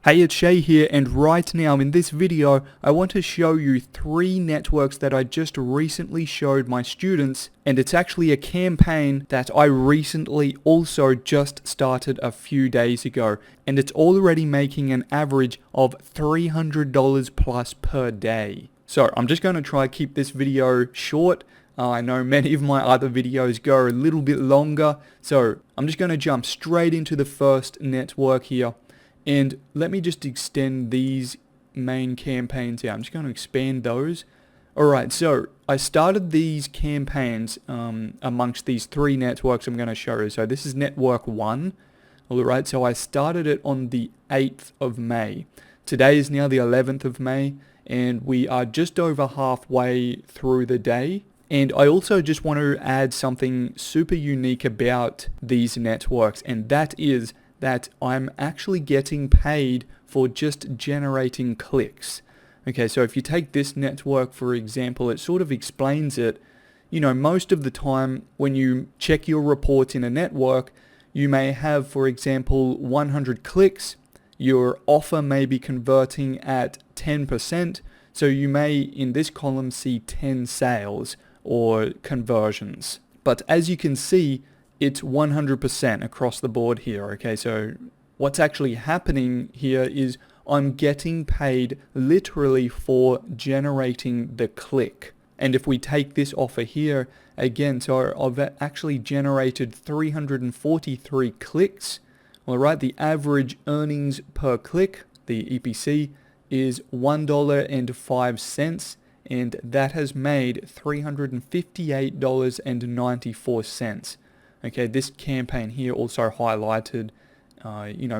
Hey, it's Shay here, and right now in this video I want to show you 3 networks that I just recently showed my students, and it's actually a campaign that I recently also just started a few days ago, and it's already making an average of $300 plus per day. So I'm just going to try to keep this video short. I know many of my other videos go a little bit longer, so I'm just going to jump straight into the first network here. And let me just extend these main campaigns out. I'm just going to expand those. Alright, so I started these campaigns amongst these 3 networks I'm going to show you. So this is network 1. Alright, so I started it on the 8th of May. Today is now the 11th of May, and we are just over halfway through the day. And I also just want to add something super unique about these networks, and that is that I'm actually getting paid for just generating clicks. Okay, so if you take this network for example, it sort of explains it. You know, most of the time when you check your reports in a network, you may have, for example, 100 clicks. Your offer may be converting at 10%, so you may in this column see 10 sales or conversions. But as you can see, it's 100% across the board here. Okay, so what's actually happening here is I'm getting paid literally for generating the click. And if we take this offer here again, so I've actually generated 343 clicks. All right, the average earnings per click, the EPC, is $1.05, and that has made $358.94. Okay, this campaign here also highlighted,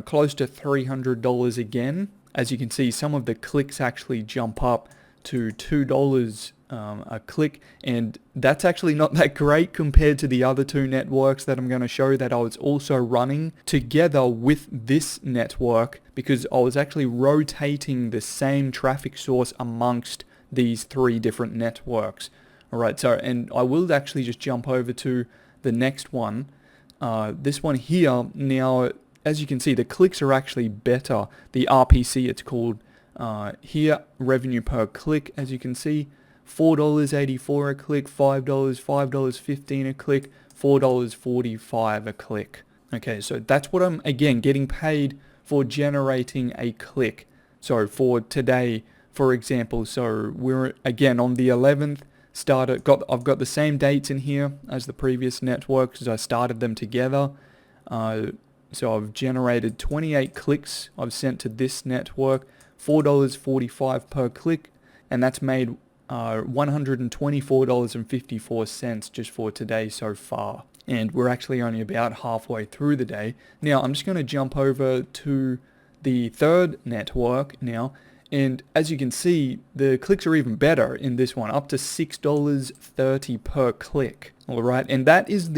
close to $300 again. As you can see, some of the clicks actually jump up to $2 a click, and that's actually not that great compared to the other 2 networks that I'm going to show that I was also running together with this network, because I was actually rotating the same traffic source amongst these 3 different networks. Alright, so, and I will actually just jump over to the next one, this one here. Now, as you can see, the clicks are actually better. The RPC, it's called here, revenue per click, as you can see, $4.84 a click, $5, $5.15 a click, $4.45 a click. Okay, so that's what I'm, again, getting paid for generating a click. So for today, for example, so we're again on the 11th. I've got the same dates in here as the previous network because I started them together. So I've generated 28 clicks I've sent to this network, $4.45 per click, and that's made $124.54 just for today so far. And we're actually only about halfway through the day. Now I'm just going to jump over to the 3rd network now. And as you can see, the clicks are even better in this one, up to $6.30 per click. Alright, and that is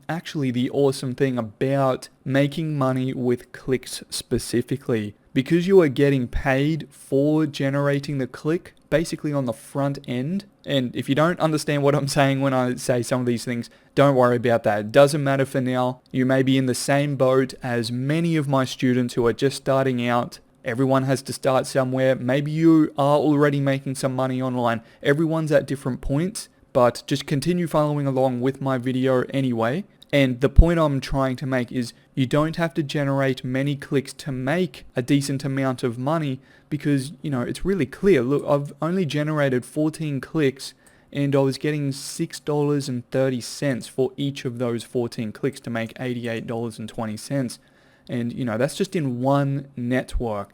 actually the awesome thing about making money with clicks specifically. Because you are getting paid for generating the click, basically on the front end. And if you don't understand what I'm saying when I say some of these things, don't worry about that. It doesn't matter for now. You may be in the same boat as many of my students who are just starting out. Everyone has to start somewhere. Maybe you are already making some money online. Everyone's at different points, but just continue following along with my video anyway. And the point I'm trying to make is you don't have to generate many clicks to make a decent amount of money, because, it's really clear. Look, I've only generated 14 clicks and I was getting $6.30 for each of those 14 clicks to make $88.20. And, that's just in one network.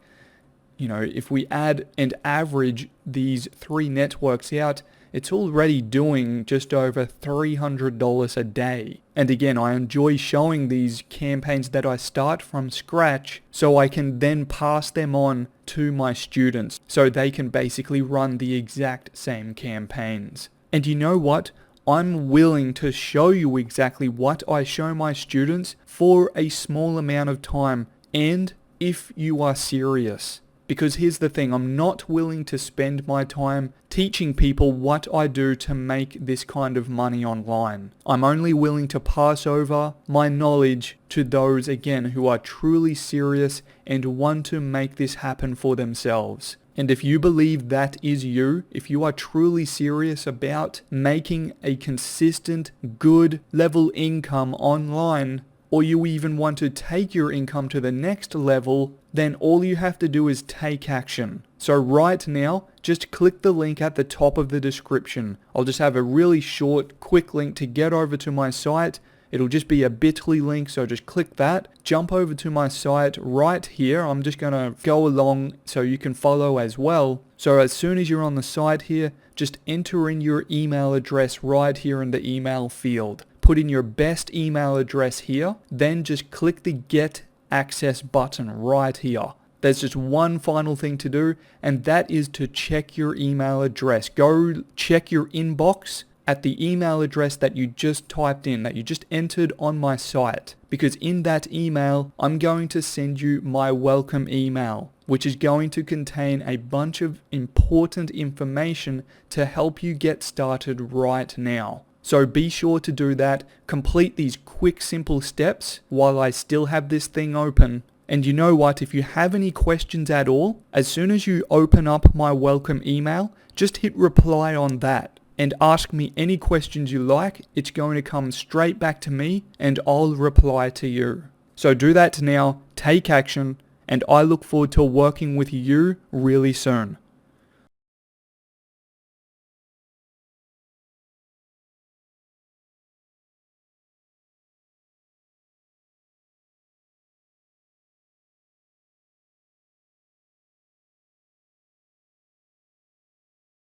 If we add and average these 3 networks out, it's already doing just over $300 a day. And again, I enjoy showing these campaigns that I start from scratch so I can then pass them on to my students so they can basically run the exact same campaigns. And you know what? I'm willing to show you exactly what I show my students for a small amount of time, and if you are serious. Because here's the thing, I'm not willing to spend my time teaching people what I do to make this kind of money online. I'm only willing to pass over my knowledge to those, again, who are truly serious and want to make this happen for themselves. And if you believe that is you, if you are truly serious about making a consistent, good level income online, or you even want to take your income to the next level, then all you have to do is take action. So right now, just click the link at the top of the description. I'll just have a really short, quick link to get over to my site. It'll just be a bit.ly link, so just click that, jump over to my site right here. I'm just going to go along so you can follow as well. So as soon as you're on the site here, just enter in your email address right here in the email field. Put in your best email address here, then just click the Get Access button right here. There's just one final thing to do, and that is to check your email address. Go check your inbox at the email address that you just typed in, that you just entered on my site. Because in that email, I'm going to send you my welcome email, which is going to contain a bunch of important information to help you get started right now. So be sure to do that, complete these quick, simple steps while I still have this thing open. And you know what, if you have any questions at all, as soon as you open up my welcome email, just hit reply on that and ask me any questions you like. It's going to come straight back to me and I'll reply to you. So do that now, take action, and I look forward to working with you really soon.